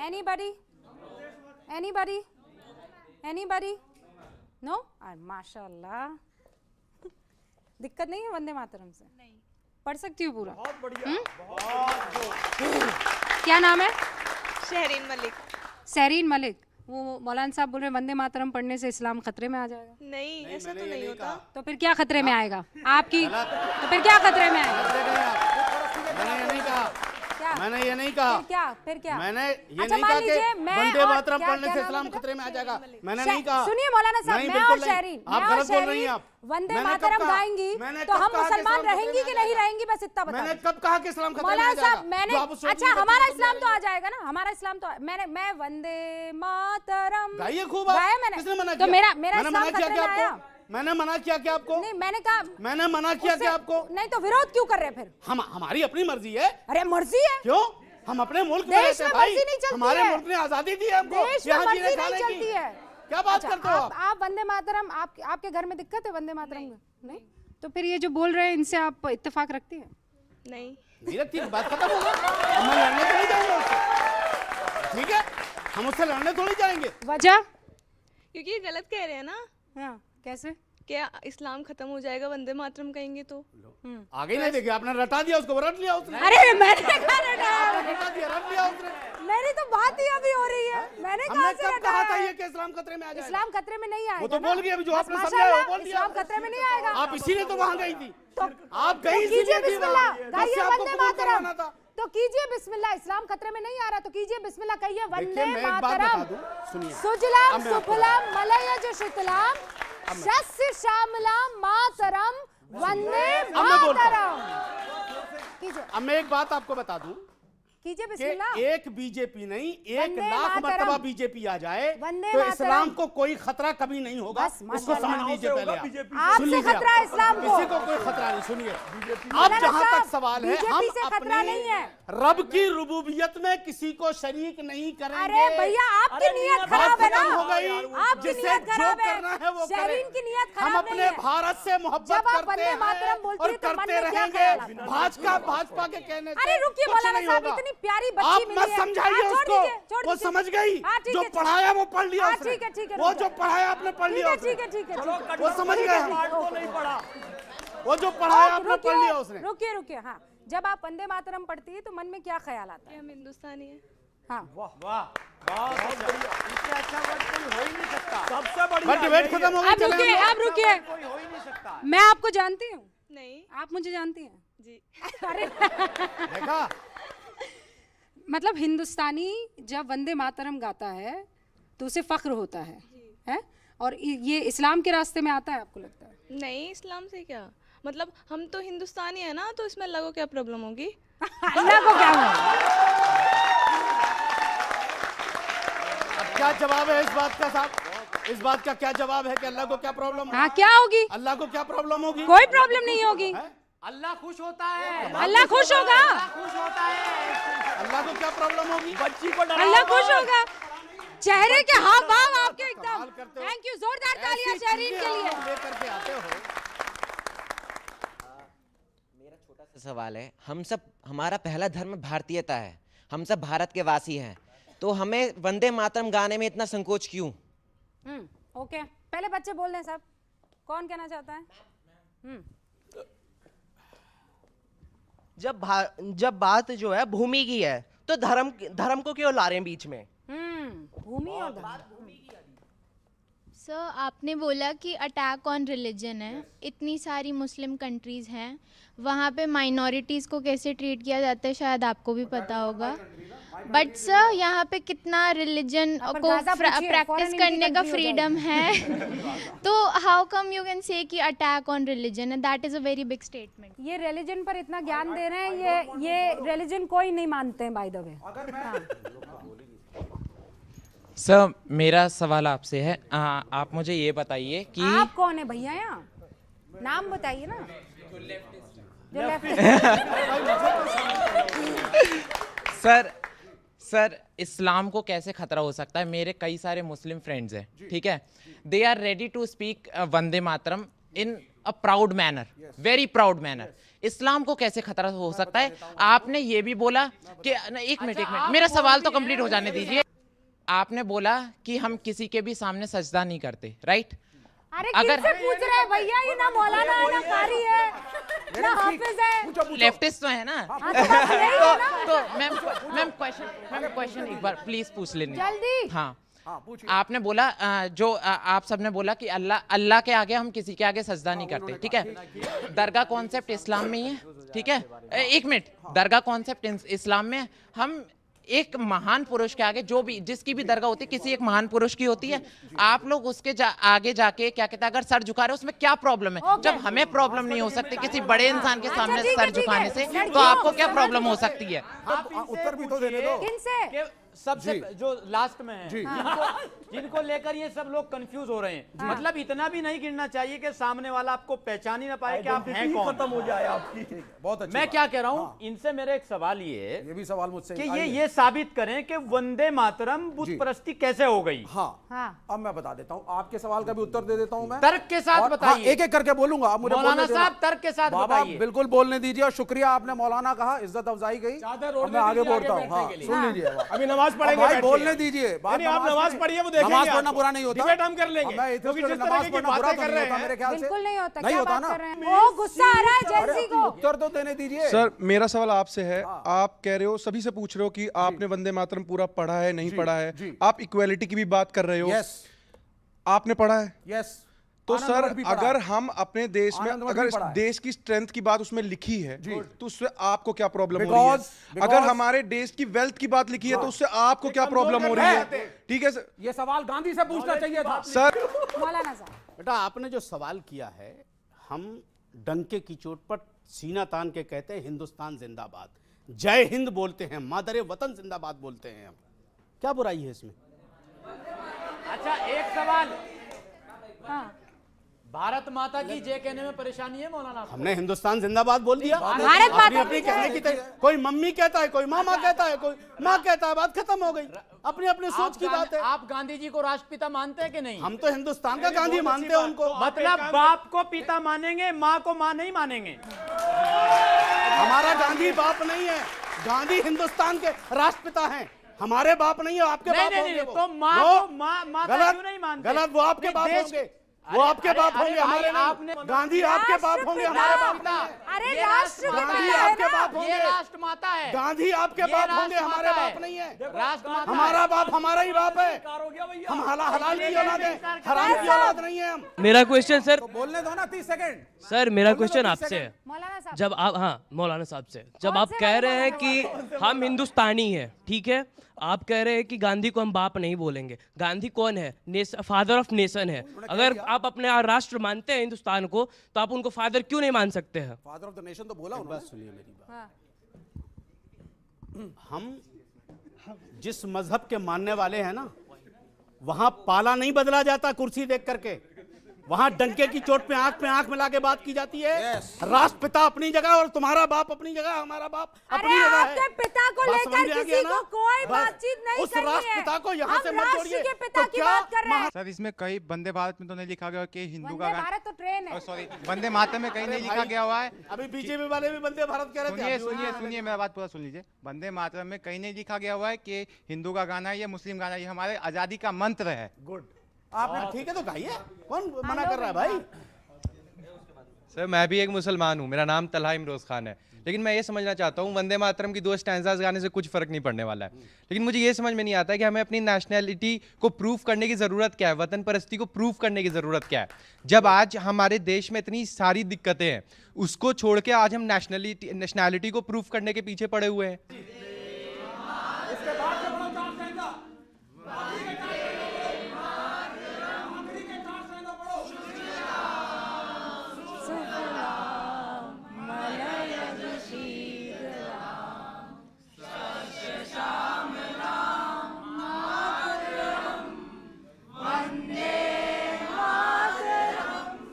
एनीबडी? नो? माशाल्लाह, दिक्कत नहीं है वंदे मातरम से? नहीं, पढ़ सकती हूँ पूरा? बहुत बढ़िया। क्या नाम है? शहरीन मलिक। वो मौलाना साहब बोल रहे हैं वंदे मातरम पढ़ने से इस्लाम खतरे में आ जाएगा। नहीं, ऐसा तो नहीं होता। तो फिर क्या खतरे में आएगा आपकी? तो फिर क्या खतरे में आएगा? मैंने ये नहीं कहा। फिर क्या? मैंने ये नहीं कहा कि वंदे मातरम पढ़ने से इस्लाम खतरे में आ जाएगा। मैंने नहीं कहा। सुनिए मौलाना साहब, मैं और शहरीन, आप गलत बोल रही हैं। आप वंदे मातरम गाएंगी तो हम मुसलमान रहेंगी कि नहीं रहेंगी? बस इतना बताओ। मैंने कब कहा कि इस्लाम खतरे में आ मौलाना जाएगा? साहब, मैंने अच्छा हमारा इस्लाम तो आ जाएगा ना, हमारा इस्लाम तो मैं वंदे मातरम गाइए खूब। गाया मैंने। किसने मना तो किया? मेरा इस्लाम खतरे में आया? मैंने मना किया क्या आपको? नहीं, मैंने कहा मैंने मना किया क्या आपको? नहीं, तो विरोध क्यों कर रहे हैं फिर? हमारी अपनी मर्जी है। अरे मर्जी है क्यों? हम अपने मुल्क में देश रहते हैं में भाई। मर्जी नहीं चलती हमारे है। मुल्क ने आजादी दी है हमको। देश में यहाँ मर्जी जीने नहीं खाने की। चलती है। क्या बात अच्छा, करते हो आप वंदे मातरम, आपके घर में दिक्कत है वंदे मातरम में? नहीं, तो फिर ये जो बोल रहे हैं इनसे आप इत्तेफाक रखती हैं? नहीं। मेरा बात खत्म हो गई। हम लड़ने तो नहीं जाएंगे उससे, ठीक है? हम उससे लड़ने थोड़ी जाएंगे। वजह? क्योंकि ये गलत कह रहे हैं ना। हाँ, कैसे? क्या इस्लाम खत्म हो जाएगा वंदे मातरम कहेंगे तो? आगे नहीं देखे, आपने रटा दिया उसको, रट लिया उसने। अरे मैंने कहा रटा दिया, रट लिया उसने। मेरी तो बात ही अभी हो रही है। मैंने हमने कहा कब कहा था ये कि इस्लाम खतरे में आ जाएगा? इस्लाम खतरे में नहीं आएगा। वो तो ना। बोल गई अभी, जो बस आपने माशाल्लाह, समझाया वो बोल दिया। इस्लाम खतरे में नहीं आएगा। आप इसीलिए तो वहां गई थी। तो आप गई कीजिए इसलिए थी बिस्मिल्लाह, वहां। गाइए जिससे आपको वंदे कबूल मातरम। करवाना था। तो कीजिए बिस्मिल्लाह, इस्लाम खतरे में नहीं आ रहा तो कीजिए बिस्मिल्लाह, कहिए वंदे देखिए, मैं एक बात मातरम, बता दूं, सुनिए। सुजलाम अब मैं आपको सुफलाम मलयज शीतलाम शस्य श्यामलाम मातरम वंदे अब मैं बोलता मातरम। कीजिए अब मैं एक बात आपको बता दूं कीजिए कि बिस्मिल्लाह। एक बीजेपी नहीं, 1 वंदे लाख मातरम। मर्तबा बीजेपी आ जाए वंदे तो मातरम। इस्लाम को कोई खतरा कभी नहीं होगा। बस, इसको माशाल्लाह। समझ लीजिए पहले आप। बीजेपी सुन आपसे लीजिए खतरा है इस्लाम को। किसी को कोई खतरा नहीं। सुनिए, अब मौलाना जहां साहब, तक सवाल है, हम बीजेपी से खतरा नहीं है। अपनी रब की रुबूबियत में किसी को शरीक नहीं करेंगे। अरे भैया आपकी अरे नीयत बात खराब है ना, खत्म हो गई। आपकी जिसे नीयत जो खराब है, करना है वो करें। शहरीन की नीयत हम खराब अपने नहीं है। भारत से मोहब्बत जब आप करते वंदे हैं मातरम बोलती और है तो मन करते में क्या रहेंगे। ख्याल आता है? भाजपा के कहने से अरे रुकिए कुछ मौलाना नहीं साहब, होगा। इतनी प्यारी बच्ची आप मिली मत है। समझाइए हाँ, छोड़ उसको, दीजिए, छोड़ वो दीजिए। समझ गई। हाँ, ठीक जो है, पढ़ाया वो पढ़ लिया हाँ, उसने। ठीक है, ठीक है, वो रुक जो जाओ। पढ़ाया आपने पढ़ लिया उसने। ठीक है, ठीक है, ठीक है। वो समझ गए हम। पार्ट को नहीं पढ़ा। वो जो पढ़ाया आपने पढ़ लिया उसने। रुकिए रुकिए, हाँ, जब आप वंदे मातरम पढ़ती है तो मन में क्या ख्याल आता कि है? हम हिंदुस्तानी हैं। हाँ, सबसे बढ़िया बट डिबेट खत्म हो गई। अब रुकिए, अब रुकिए, मैं आपको जानती हूँ, नहीं आप मुझे जानती हैं। जी। अरे देखा, मतलब हिंदुस्तानी जब वंदे मातरम गाता है तो उसे फख्र होता है? और ये इस्लाम के रास्ते में आता है आपको लगता है? नहीं, इस्लाम से क्या मतलब, हम तो हिंदुस्तानी है ना, तो इसमें अल्लाह को क्या प्रॉब्लम होगी? अल्लाह को क्या हुआ? अब क्या जवाब है इस बात का साहब? इस बात का क्या जवाब है कि अल्लाह को क्या प्रॉब्लम? हाँ, क्या होगी? अल्लाह को क्या प्रॉब्लम होगी? कोई प्रॉब्लम नहीं होगी। अल्लाह खुश होता है, अल्लाह खुश होगा, खुश होता है। अल्लाह को क्या प्रॉब्लम होगी? बच्ची को डरा अल्लाह खुश होगा। चेहरे के हाव भाव आपके एकदम। कमाल करते हो। थैंक यू, जोरदार तालियां ऐसी शहरीन चीजें के लिए। आप लेकर के आते हो। मेरा छोटा सा सवाल है, हम सब, हमारा पहला धर्म भारतीयता है, हम सब भारत के वासी हैं, तो हमें वंदे मातरम गाने में इतना संकोच क्यों? ओके, पहले बच्चे बोल रहे हैं, सब कौन कहना चाहता है? जब बात जो है भूमि की है तो धर्म को क्यों ला रहे हैं बीच में? भूमि और धर्म। सर, आपने बोला कि अटैक ऑन रिलीजन है, इतनी सारी मुस्लिम कंट्रीज़ हैं, वहाँ पे माइनॉरिटीज़ को कैसे ट्रीट किया जाता है शायद आपको भी पता होगा, बट सर यहाँ पे कितना रिलीजन पर को गाज़ा पूछिए, प्रैक्टिस foreign करने इंडी का country हो फ्रीडम है तो how come you can say कि attack on religion, and that is a very big statement. ये रिलीजन पर इतना ज्ञान दे रहे हैं, ये रिलीजन कोई नहीं मानते हैं बाय द वे। सर, मेरा सवाल आपसे है, आप मुझे ये बताइए कि आप कौन है भैया? यहाँ नाम बताइए ना। जो लेफ्ट सर इस्लाम को कैसे खतरा हो सकता है? मेरे कई सारे मुस्लिम फ्रेंड्स हैं, ठीक है, they are ready to speak Vande Mataram in a proud manner, very proud manner. इस्लाम को कैसे खतरा हो सकता है? आपने ये भी बोला कि एक मिनट, मेरा सवाल तो कंप्लीट हो जाने दीजिए। आपने बोला कि हम किसी के भी सामने सजदा नहीं करते, राइट? अरे किससे पूछ रहे हैं भैया? ये ना मौलाना है, ना कारी है, ना हाफिज है। लेफ्टिस्ट तो है ना? हाँ, तो बस यही है ना। तो मैम क्वेश्चन एक बार प्लीज पूछ लेने। जल्दी। हाँ, आपने बोला जो आप सबने बोला कि अल्लाह के आगे हम किसी के आगे सजदा नहीं करते, ठीक है? दरगाह कॉन्सेप्ट इस्लाम में ही है, ठीक है? एक मिनट, दरगाह कॉन्सेप्ट इस्लाम में, हम एक महान पुरुष के आगे, जो भी जिसकी भी दरगाह होती है, किसी एक महान पुरुष की होती है, आप लोग उसके आगे जाके क्या कहते हैं, अगर सर झुका रहे उसमें क्या प्रॉब्लम है? जब हमें प्रॉब्लम नहीं हो सकती किसी बड़े इंसान के सामने ठीक है, सर ठीक झुकाने है। से, लड़कियों, तो आपको क्या प्रॉब्लम हो सकती है? उत्तर भी तो देने दो। किनसे? सबसे जो लास्ट में है, जिनको लेकर ये सब लोग कंफ्यूज हो रहे हैं। मतलब इतना भी नहीं गिरना चाहिए कि सामने वाला आपको पहचान ही ना पाए कि आप हैं Identity कौन। खत्म हो जाए आपकी। बहुत अच्छा। मैं क्या कह रहा हूँ, इनसे मेरा एक सवाल ये भी सवाल मुझसे कि ये साबित करें कि वंदे मातरम बुत परस्ती कैसे हो गई। हाँ, अब मैं बता देता हूँ, आपके सवाल का भी उत्तर दे देता हूँ मैं। तर्क के साथ बताइए। एक एक करके बोलूंगा, आप मुझे मौलाना बोलने देना। साहब तर्क के साथ बाबा बताइए। बिल्कुल बोलने दीजिए, और शुक्रिया, आपने मौलाना कहा, इज्जत अफजाई गई। अब मैं आगे बोलता हूँ। हाँ, सुन लीजिए, अभी नमाज पढ़ेंगे, भाई बैठ के। बोलने दीजिए। नहीं, आप नमाज पढ़िए, वो देखेंगे। नमाज पढ़ना बुरा नहीं होता। डिबेट हम कर लेंगे। मैं क्योंकि जिस नमाज तरीके की पढ़ना बुरा बातें तो कर नहीं रहे होता हैं, मेरे ख्याल से। बिल्कुल नहीं होता। नहीं क्या होता बात ना। कर रहे हैं? वो गुस्सा आ रहा है जेंसी को। उत्तर तो देने दीजिए। सर, मेरा सवाल आपसे है, आप कह रहे हो, सभी से पूछ रहे हो कि आपने वंदे मातरम पूरा पढ़ा है, नहीं पढ़ा है, आप इक्वालिटी की भी बात कर रहे हो। यस, आपने पढ़ा है? यस। तो सर आनंदमठ भी पढ़ा अगर है। हम अपने देश में आनंदमठ अगर भी इस पढ़ा है। देश की स्ट्रेंथ की बात उसमें लिखी है तो उससे आपको क्या प्रॉब्लम हो रही Because- है? अगर हमारे देश की वेल्थ की बात लिखी है तो उससे आपको क्या प्रॉब्लम हो रही है? ठीक है सर। ये सवाल गांधी से पूछना चाहिए था सर मौलाना साहब, बेटा आपने जो सवाल किया है, हम डंके की चोट पर सीना तान के कहते हैं हिंदुस्तान जिंदाबाद, जय हिंद बोलते हैं, मादरे वतन जिंदाबाद बोलते हैं हम। क्या बुराई है इसमें? अच्छा एक सवाल, हाँ भारत माता की जय कहने में परेशानी है मौलाना? हमने हिंदुस्तान जिंदाबाद बोल दिया। भारत माता अपनी अपनी की कहने की कोई मम्मी कहता है, कोई मामा कहता है, कोई माँ कहता है, बात खत्म हो गई। अपनी अपनी सोच की बात है। आप गांधी जी को राष्ट्रपिता मानते हैं कि नहीं? हम तो हिंदुस्तान का गांधी मानते हैं उनको। मतलब बाप को पिता मानेंगे, माँ को माँ नहीं मानेंगे? हमारा गांधी बाप नहीं है, गांधी हिंदुस्तान के राष्ट्रपिता हैं, हमारे बाप नहीं है। आपके बाप नहीं, होंगे नहीं, वो। तो माँ वो को माँ गलत क्यों नहीं मानते? गलत, वो आपके नहीं, बाप देश- होंगे, वो आपके बाप होंगे, हमारे नहीं। गांधी आपके बाप होंगे, हमारे बाप नहीं है। अरे ये राष्ट्रपिता गांधी है आपके ना। बाप ये होंगे, राष्ट्र माता है। गांधी आपके ये बाप होंगे, राष्ट्र हमारे माता बाप है। नहीं है। राष्ट्र माता हमारा बाप हमारा ही बाप है। हम हलाल की औलाद है, हराम की औलाद नहीं है हम। मेरा क्वेश्चन सर, बोलने दो ना 30 सेकंड। सर मेरा क्वेश्चन आपसे है। मौलाना साहब, जब आप, हाँ मौलाना साहब से, जब कौन आप से कह वाले रहे हैं मौलाना कि हम हिंदुस्तानी हैं, ठीक है, आप कह रहे हैं कि गांधी को हम बाप नहीं बोलेंगे। गांधी कौन है? फादर ऑफ नेशन है। अगर आप अपने राष्ट्र मानते हैं हिंदुस्तान को, तो आप उनको फादर क्यों नहीं मान सकते हैं? फादर ऑफ द नेशन तो बोला उन्होंने। बस सुनिए मेरी बात। हाँ। हम जिस मजहब के मानने वाले हैं ना, वहां पाला नहीं बदला जाता कुर्सी देख करके, वहां डंके की चोट पे आंख मिला के बात की जाती है। राष्ट्रपिता अपनी जगह और तुम्हारा बाप अपनी जगह, हमारा बाप अपनी अरे जगह है। आपके पिता को बात लेकर समझ में आ किसी गया ना? को कोई बस बातचीत नहीं उस करनी है। राष्ट्रपिता को यहाँ हम से मत राष्ट्र जोड़िए। के पिता तो की क्या बात कर रहे हैं। सर इसमें कहीं वंदे भारत में तो नहीं लिखा गया कि हिंदू का वंदे भारत तो ट्रेन है। सॉरी वंदे मातरम में कहीं नहीं लिखा गया हुआ है। अभी बीजेपी वाले भी वंदे भारत कह रहे थे। सुनिए अभी सुनिए वो- सुनिए मेरा बात पूरा सुन लीजिए। वंदे मातरम में कहीं नहीं लिखा गया हुआ है कि हिंदू का गाना है या मुस्लिम गाना है। ये हमारे आजादी का मंत्र है। गुड, आपने ठीक है तो गाइए, कौन मना कर रहा है भाई? सर मैं भी एक मुसलमान हूँ, मेरा नाम तलहा इमरोज खान है, लेकिन मैं ये समझना चाहता हूँ वंदे मातरम की 2 स्टैंजास गाने से कुछ फर्क नहीं पड़ने वाला है। लेकिन मुझे ये समझ में नहीं आता है कि हमें अपनी नेशनैलिटी को प्रूव करने की ज़रूरत क्या है, वतन परस्ती को प्रूव करने की ज़रूरत क्या है, जब आज हमारे देश में इतनी सारी दिक्कतें हैं। उसको छोड़ के आज हम नेशनैलिटी को प्रूव करने के पीछे पड़े हुए हैं।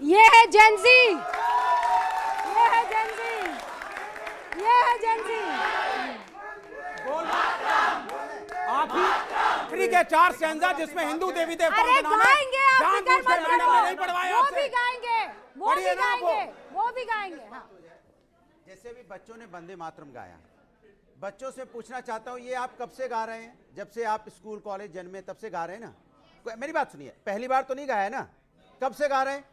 ये है जेंजी, ये है जेंजी, ये है जेंजी। आखिरी के 4 स्टैंजा जिसमें हिंदू देवी देवताओं अरे के नाम है, गाएंगे आप, जानबूझ फिक्र के मत गाने करो। में नहीं पढ़वाए वो आपसे। भी गाएंगे, वो पढ़िए भी ना आप वो। गाएंगे, वो भी गाएंगे। हाँ। जैसे भी बच्चों ने वंदे मातरम गाया, बच्चों से पूछना चाहता हूँ, ये आप कब से गा रहे हैं? जब से आप स्कूल कॉलेज जन्मे तब से गा रहे हैं ना? मेरी बात सुनिए, पहली बार तो नहीं गाया है ना? कब से गा रहे हैं?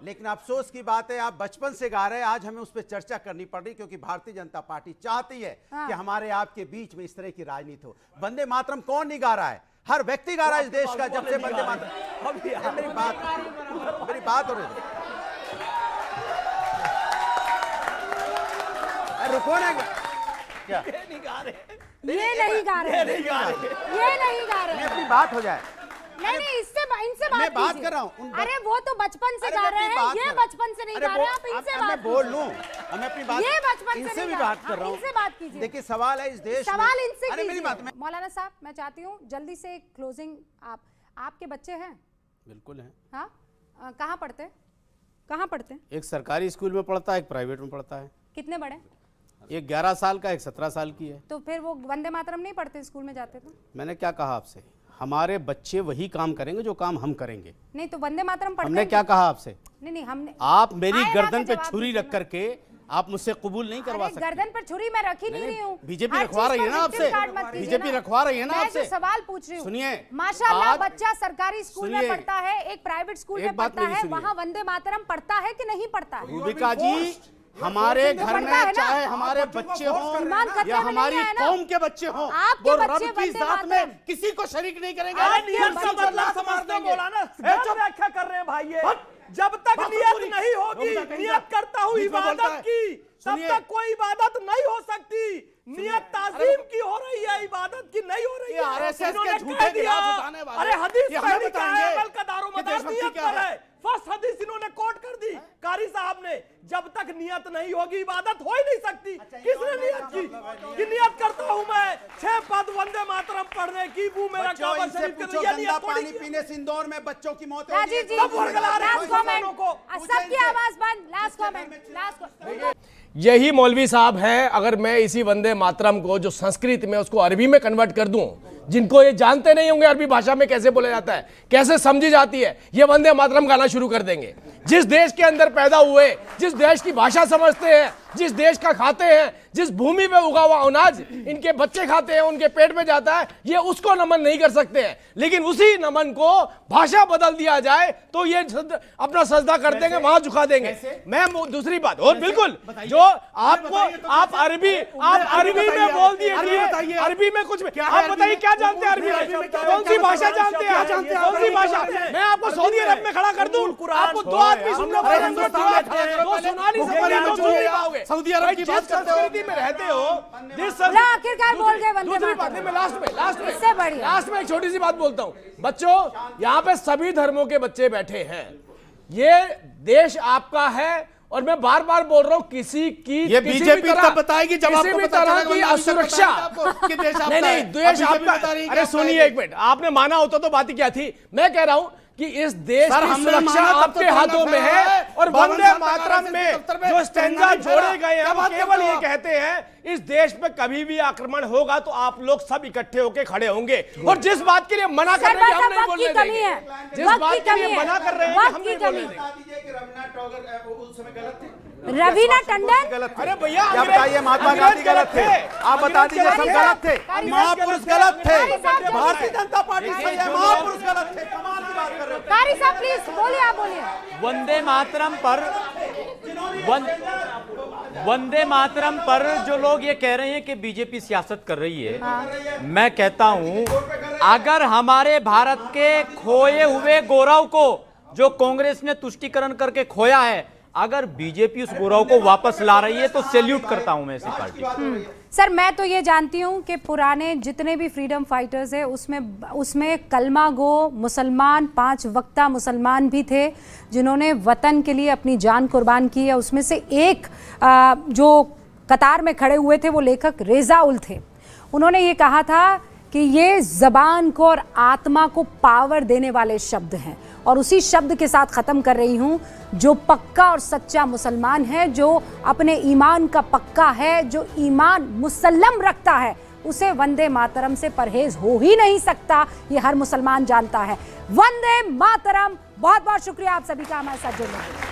लेकिन अफसोस की बात है आप बचपन से गा रहे हैं। आज हमें उस पर चर्चा करनी पड़ रही क्योंकि भारतीय जनता पार्टी चाहती है कि हमारे आपके बीच में इस तरह की राजनीति हो। वंदे मातरम कौन नहीं गा रहा है? हर व्यक्ति गा रहा है इस देश का जब से वंदे मातरम। मेरी बात हो रही है, रुको ना क्या? ये नहीं गा रहे, ये नहीं गा रहे। अपनी बात हो जाए। नहीं इससे इनसे बात मैं बात कीजिए। कर रहा हूँ अरे वो तो बचपन से गा रहे हैं, ये बचपन से नहीं गा रहे हैं। आप इनसे बात मैं बोल लूं, मैं अपनी बात ये बचपन से इनसे नहीं भी गा- बात कर रहा हूँ। इनसे बात कीजिए। देखिए सवाल है इस देश में। सवाल इनसे अरे मेरी बात कीजिए। मौलाना साहब मैं चाहती हूँ जल्दी से क्लोजिंग। आपके बच्चे हैं? बिल्कुल है। हाँ, कहाँ पढ़ते? कहाँ पढ़ते? एक सरकारी स्कूल में पढ़ता है, एक प्राइवेट में पढ़ता है। कितने बड़े? एक 11 साल का, एक 17 साल की है। तो फिर वो वंदे मातरम नहीं पढ़ते स्कूल में जाते तो? मैंने क्या कहा आपसे? हमारे बच्चे वही काम करेंगे जो काम हम करेंगे। नहीं तो वंदे मातरम पढ़ते हमने हैं क्या कहा आपसे? नहीं हमने आप मेरी आए गर्दन बात पे का जवाब छुरी दीजिए रख करके आप मुझसे कबूल नहीं करवा अरे सकते। गर्दन पर छुरी मैं रखी नहीं रही हूँ। बीजेपी हर रखवा चीज रही है पर ना victim आपसे, card मत कीजिए बीजेपी ना। रखवा रही है ना मैं आपसे। जो सवाल पूछ रही हूँ, सुनिए, माशाल्लाह आज- बच्चा सरकारी स्कूल में सुनिए, पढ़ता है, एक प्राइवेट स्कूल एक में बात पढ़ता मेरी है, सुनिए। वहाँ वंदे मातरम पढ़ता है कि नहीं पढ़ता है? रूबिका जी, हमारे घर में चाहे हमारे बच्चे हों या हमारी कौम के बच्चे हों, वो रब की जात में किसी को शरीक नहीं करेंगे। नियत का बदला समझते मौलाना व्याख्या कर रहे हैं भाई। ये जब तक नियत नहीं होगी, नियत करता हूँ इबादत की, तब तक कोई इबादत नहीं हो सकती। नियत ताजीम की हो रही है, इबादत की नहीं हो रही है। आरएसएस के झूठे गिलाफ उठाने वाले, अरे हदीस ये हमें बताएंगे अमल का दारोमदार नियत पर है। फर्स्ट हदीस इन्होंने कोट कर दी कारी साहब ने, जब तक नियत नहीं होगी इबादत हो ही नहीं सकती। किसने नियत की कि नियत करता हूं मैं 6 पद वंदे मातरम पढ़ने की, वो मेरा काबा शरीफ के लिए नियत पानी पीने से इंदौर में बच्चों की मौत हो राजीव जी, लास्ट कमेंट, सबकी आवाज बंद, लास्ट कमेंट। यही मौलवी साहब हैं। अगर मैं इसी वंदे मातरम को जो संस्कृत में उसको अरबी में कन्वर्ट कर दूं, जिनको ये जानते नहीं होंगे अरबी भाषा में कैसे बोला जाता है, कैसे समझी जाती है, ये वंदे मातरम गाना शुरू कर देंगे। जिस देश के अंदर पैदा हुए, जिस देश की भाषा समझते हैं, जिस देश का खाते हैं, जिस भूमि पे उगा हुआ अनाज इनके बच्चे खाते हैं, उनके पेट में जाता है, ये उसको नमन नहीं कर सकते हैं। लेकिन उसी नमन को भाषा बदल दिया जाए तो ये अपना सजदा कर देंगे, वहां झुका देंगे। मैं दूसरी बात और बिल्कुल जो आपको आप अरबी में बोल दिए, अरबी में कुछ आप बताइए क्या जानते हैं अरबी में, कौन सी भाषा जानते हैं, कौन सी भाषा? मैं आपको सऊदी अरब में खड़ा कर दूं, आपको 2 आदमी सुनने पड़ेंगे, 2 सुना नहीं सकते। सऊदी अरब की बात संस्कृति में रहते हो, आखिरकार बोल गए वंदे दूसरी बात मैं लास्ट में एक छोटी सी बात बोलता हूं। बच्चों, यहाँ पे सभी धर्मों के बच्चे बैठे हैं, ये देश आपका है और मैं बार बार बोल रहा हूं किसी की ये बीजेपी तब बताएगी जब किसी आपको भी पता तरह चलेगा की कि असुरक्षा नहीं देश आपका। अरे सुनिए एक मिनट, आपने माना होता तो बात ही क्या थी। मैं कह रहा हूं कि इस देश की सुरक्षा आपके हाथों में है और वंदे मातरम में जो स्टैंजा जोड़े गए हैं वो केवल ये कहते हैं इस देश पे कभी भी आक्रमण होगा तो आप लोग सब इकट्ठे होकर खड़े होंगे। और जिस बात के लिए मना कर रहे हैं हम नहीं बोलने देंगे, जिस बात के लिए मना कर रहे हैं हम नहीं बोलने देंगे। रवीना टंडन, अरे भैया क्या बताइए, महात्मा गांधी गलत थे, आप बता दीजिए सब गलत थे, महापुरुष गलत थे, भारतीय जनता पार्टी सही है, महापुरुष गलत थे। कमाल की बात कर रहे हो। कारी साहब प्लीज बोलिए, आप बोलिए। वंदे मातरम पर जो लोग ये कह रहे हैं कि बीजेपी सियासत कर रही है, मैं कहता हूं अगर हमारे भारत के खोए हुए गौरव को जो कांग्रेस ने तुष्टीकरण करके खोया है, अगर बीजेपी उस गौरव को वापस ला रही है तो सैल्यूट करता हूं मैं ऐसी पार्टी। सर, मैं तो ये जानती हूँ कि पुराने जितने भी फ्रीडम फाइटर्स हैं उसमें कलमा गो मुसलमान 5 वक्ता मुसलमान भी थे जिन्होंने वतन के लिए अपनी जान कुर्बान की है। उसमें से एक जो कतार में खड़े हुए थे वो लेखक रेजा उल थे। उन्होंने ये कहा था कि ये ज़बान को और आत्मा को पावर देने वाले शब्द हैं, और उसी शब्द के साथ ख़त्म कर रही हूँ। जो पक्का और सच्चा मुसलमान है, जो अपने ईमान का पक्का है, जो ईमान मुसल्लम रखता है, उसे वंदे मातरम से परहेज हो ही नहीं सकता। ये हर मुसलमान जानता है। वंदे मातरम। बहुत बहुत शुक्रिया आप सभी का हमारे साथ जुड़ने के लिए।